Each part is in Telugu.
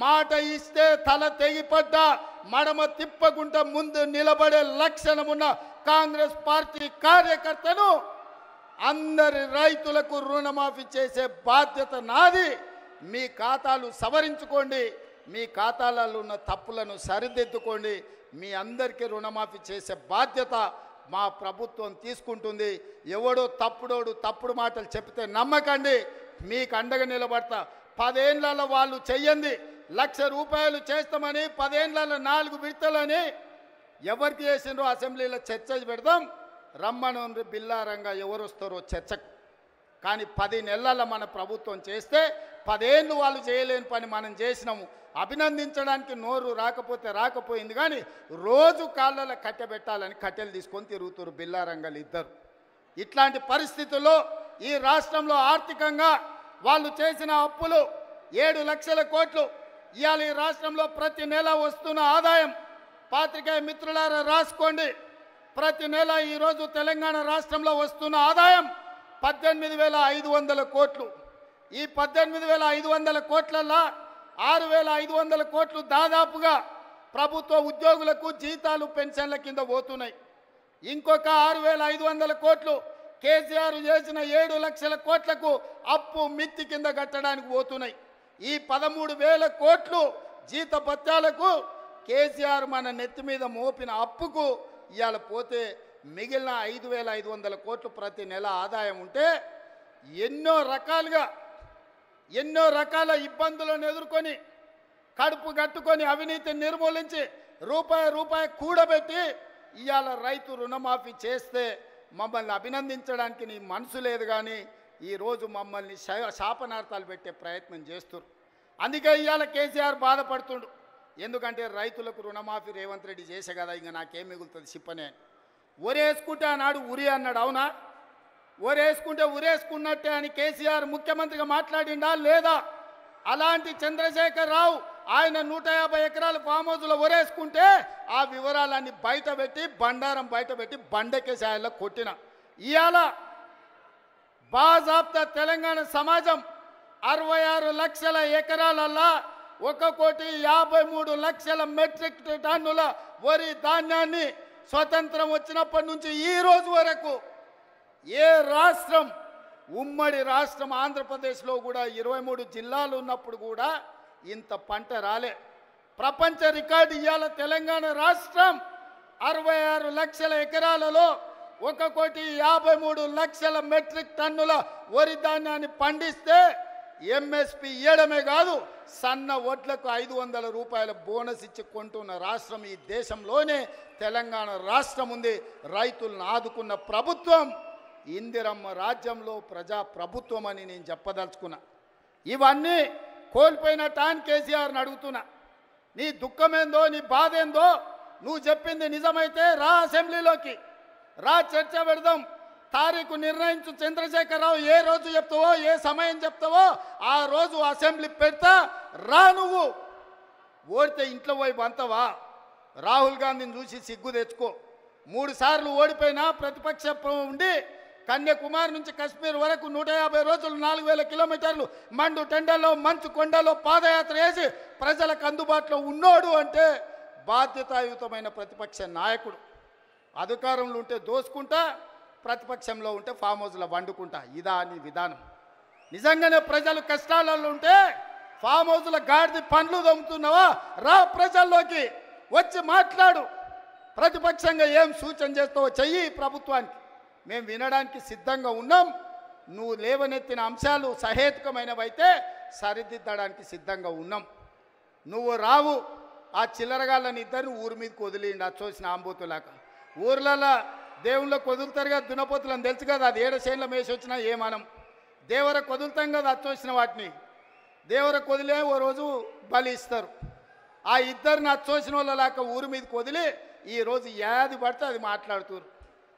మాట ఇస్తే తల తెగిపడ్డా మడమ తిప్పకుండా ముందు నిలబడే లక్షణమున్న కాంగ్రెస్ పార్టీ కార్యకర్తను అందరి రైతులకు రుణమాఫీ చేసే బాధ్యత నాది. మీ ఖాతాలు సవరించుకోండి, మీ ఖాతాలలో ఉన్న తప్పులను సరిదిద్దుకోండి. మీ అందరికీ రుణమాఫీ చేసే బాధ్యత మా ప్రభుత్వం తీసుకుంటుంది. ఎవడో తప్పుడు మాటలు చెప్తే నమ్మకండి. మీకు అండగా నిలబడతా. 10 ఏళ్లలో వాళ్ళు చెయ్యండి. 1,00,000 రూపాయలు చేస్తామని 10 ఏళ్లలో 4 విడతలని ఎవరికి చేసిండ్రో అసెంబ్లీలో చర్చ పెడదాం. రమ్మను బిల్లారంగా ఎవరు వస్తారో చర్చకు. కానీ 10 నెలల మన ప్రభుత్వం చేస్తే 10 ఏళ్ళు వాళ్ళు చేయలేని పని మనం చేసినాము. అభినందించడానికి నోరు రాకపోయింది కానీ రోజు కాళ్ళలో కట్టెబెట్టాలని కట్టెలు తీసుకొని తిరుగుతారు బిల్లారంగాలు ఇద్దరు. ఇట్లాంటి పరిస్థితుల్లో ఈ రాష్ట్రంలో ఆర్థికంగా వాళ్ళు చేసిన అప్పులు 7 లక్షల కోట్లు. ఇవాళ ఈ రాష్ట్రంలో ప్రతి నెల వస్తున్న ఆదాయం పాత్రికేయ మిత్రులారా రాసుకోండి. ప్రతి నెల ఈరోజు తెలంగాణ రాష్ట్రంలో వస్తున్న ఆదాయం 18,500 కోట్లు. ఈ 18,500 కోట్లల్లో 6,500 కోట్లు దాదాపుగా ప్రభుత్వ ఉద్యోగులకు జీతాలు పెన్షన్ల కింద పోతున్నాయి. ఇంకొక 6,500 కోట్లు కేసీఆర్ చేసిన 7 లక్షల కోట్లకు అప్పు మిత్తి కింద కట్టడానికి పోతున్నాయి. ఈ 13,000 కోట్లు జీతభత్యాలకు కేసీఆర్ మన నెత్తి మీద మోపిన అప్పుకు ఇవాళ పోతే మిగిలిన 5,500 కోట్లు ప్రతి నెల ఆదాయం ఉంటే ఎన్నో రకాల ఇబ్బందులను ఎదుర్కొని కడుపు కట్టుకొని అవినీతిని నిర్మూలించి రూపాయి కూడబెట్టి ఇవాళ రైతు రుణమాఫీ చేస్తే మమ్మల్ని అభినందించడానికి నీ మనసు లేదు. కానీ ఈరోజు మమ్మల్ని శాపనార్థాలు పెట్టే ప్రయత్నం చేస్తున్నారు. అందుకే ఇవాళ కేసీఆర్ బాధపడుతుండు. ఎందుకంటే రైతులకు రుణమాఫీ రేవంత్ రెడ్డి చేసే కదా, ఇంకా నాకేం మిగులుతుంది చెప్పనే. ఒరేసుకుంటే ఆనాడు ఉరి అన్నాడు, అవునా? ఒరేసుకుంటే ఉరేసుకున్నట్టే అని కేసీఆర్ ముఖ్యమంత్రిగా మాట్లాడిండా లేదా? అలాంటి చంద్రశేఖర్ రావు ఆయన 150 ఎకరాల ఫామ్ హౌస్లో ఒరేసుకుంటే ఆ వివరాలన్నీ బయటపెట్టి బండారం బయటపెట్టి బండకేసాయల్లో కొట్టిన. ఇవాళ బాజాబ్తా తెలంగాణ సమాజం 66 లక్షల ఎకరాలల్లా 1,53,00,000 మెట్రిక్ టన్నుల వరి ధాన్యాన్ని స్వతంత్రం వచ్చినప్పటి నుంచి ఈ రోజు వరకు ఏ రాష్ట్రం, ఉమ్మడి రాష్ట్రం ఆంధ్రప్రదేశ్లో కూడా 23 జిల్లాలు ఉన్నప్పుడు కూడా ఇంత పంట రాలే. ప్రపంచ రికార్డు ఇవాళ తెలంగాణ రాష్ట్రం 66 లక్షల ఎకరాలలో 1,53,00,000 మెట్రిక్ టన్నుల వరి ధాన్యాన్ని పండిస్తే ఎంఎస్పి ఇవ్వడమే కాదు, సన్న వడ్లకు 500 రూపాయల బోనస్ ఇచ్చి కొంటున్న రాష్ట్రం ఈ దేశంలోనే తెలంగాణ రాష్ట్రం ఉంది. రైతులను ఆదుకున్న ప్రభుత్వం ఇందిరమ్మ రాజ్యంలో ప్రజా ప్రభుత్వం అని నేను చెప్పదలుచుకున్నా. ఇవన్నీ కోల్పోయిన టాన్ కేసీఆర్ని అడుగుతున్నా, నీ దుఃఖమేందో నీ బాధ ఏందో నువ్వు చెప్పింది నిజమైతే రా అసెంబ్లీలోకి రా, చర్చ పెడదాం. తారీఖు నిర్ణయించు చంద్రశేఖరరావు, ఏ రోజు చెప్తావో ఏ సమయం చెప్తావో ఆ రోజు అసెంబ్లీ పెడతా రా. నువ్వు ఓడితే ఇంట్లో పోయి బంతవా? రాహుల్ గాంధీని చూసి సిగ్గు తెచ్చుకో. 3 సార్లు ఓడిపోయినా ప్రతిపక్ష ఉండి కన్యాకుమారి నుంచి కశ్మీర్ వరకు 150 రోజులు 4,000 కిలోమీటర్లు మండు టెండల్లో మంచు కొండల్లో పాదయాత్ర చేసి ప్రజలకు అందుబాటులో ఉన్నోడు అంటే బాధ్యతాయుతమైన ప్రతిపక్ష నాయకుడు. అధికారంలో ఉంటే దోసుకుంటా, ప్రతిపక్షంలో ఉంటే ఫామ్ హౌస్లో వండుకుంటా. ఇదా నీ విధానం? నిజంగానే ప్రజలు కష్టాలలో ఉంటే ఫామ్ హౌస్లో గాడిది పండ్లు దొమ్ముతున్నావా? రా ప్రజల్లోకి వచ్చి మాట్లాడు. ప్రతిపక్షంగా ఏం సూచన చేస్తావో చెయ్యి ప్రభుత్వానికి. మేము వినడానికి సిద్ధంగా ఉన్నాం. నువ్వు లేవనెత్తిన అంశాలు సహేతుకమైనవైతే సరిదిద్దడానికి సిద్ధంగా ఉన్నాం. నువ్వు రావు. ఆ చిల్లరగాళ్ళని ఇద్దరిని ఊరి మీదకి వదిలిండి అచ్చోసిన ఆంబోతులాగా. ఊర్లలో దేవుళ్ళకి వదులుతారు కదా దున్నపోతులని తెలుసు కదా, అది 7 చేనుల మేసి వచ్చినా ఏమనం. దేవరకు వదులుతాం కదా అచ్చోసిన వాటిని, దేవరకు వదిలే ఓ రోజు బలి ఇస్తారు. ఆ ఇద్దరిని అచ్చోసిన వాళ్ళలాక ఊరి మీదకి వదిలి ఈరోజు ఏది పడితే అది మాట్లాడుతారు.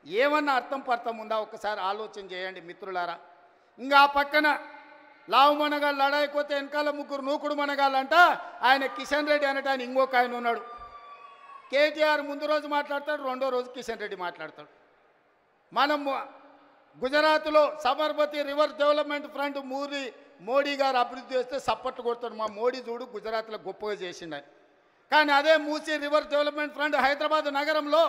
ఏమన్నా అర్థం పర్థం ఉందా? ఒక్కసారి ఆలోచన చేయండి మిత్రులారా. ఇంకా ఆ పక్కన లావు మనగాళ్ళు లడాయిపోతే వెనకాల 3 నూకుడు మనగాళ్ళంట. ఆయన కిషన్ రెడ్డి అనట, ఆయన ఇంకొక ఆయన ఉన్నాడు. కేటీఆర్ ముందు రోజు మాట్లాడతాడు, రెండో రోజు కిషన్ రెడ్డి మాట్లాడతాడు. మనం గుజరాత్లో Sabarmati river development front Modi గారు అభివృద్ధి చేస్తే సపోర్ట్ కొడతాడు, మా మోడీ చూడు గుజరాత్లో గొప్పగా చేసిండని. కానీ అదే Musi river development front Hyderabad నగరంలో